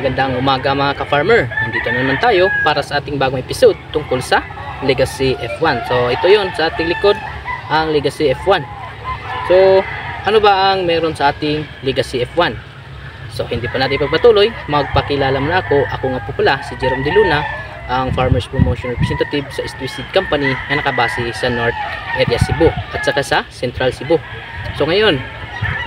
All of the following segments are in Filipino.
Magandang umaga mga ka-farmer. Nandito na naman tayo para sa ating bagong episode tungkol sa Legacy F1. So ito yon sa ating likod, ang Legacy F1. So ano ba ang meron sa ating Legacy F1? So hindi pa natin pagpatuloy, magpakilala muna ako. Ako nga po pala si Jerome De Luna, ang Farmers Promotion Representative sa Seed Company na nakabase sa North Area Cebu at saka sa Central Cebu. So ngayon,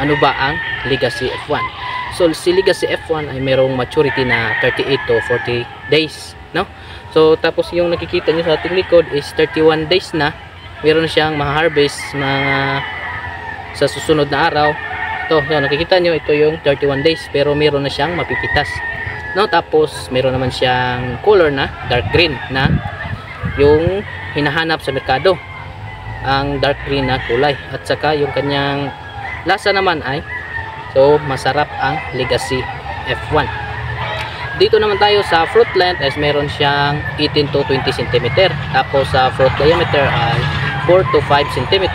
ano ba ang Legacy F1? So si Legacy F1 ay mayroong maturity na 38 to 40 days, no? So tapos yung nakikita nyo sa ating likod is 31 days na. Meron na siyang ma-harvest mga sa susunod na araw. Ito, yun, nakikita nyo, ito yung 31 days pero meron na siyang mapipitas, no? Tapos meron naman siyang color na dark green na yung hinahanap sa merkado, ang dark green na kulay. At saka yung kanyang lasa naman ay so masarap ang Legacy F1. Dito naman tayo sa fruit length as meron siyang 18 to 20 cm. Tapos sa fruit diameter ay 4 to 5 cm.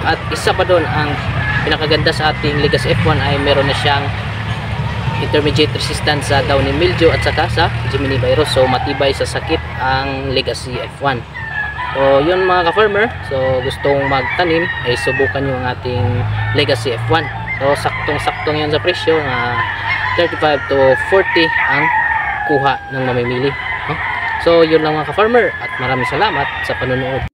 At isa pa doon, ang pinakaganda sa ating Legacy F1 ay meron na siyang intermediate resistance sa downy mildew at saka sa Gemini virus. So matibay sa sakit ang Legacy F1. So yun mga ka-farmer, so gustong magtanim ay subukan nyo ang ating Legacy F1. So saktong-saktong yan sa presyo na 35 to 40 ang kuha ng mamimili, no? So yun lang mga ka-farmer at maraming salamat sa panonood.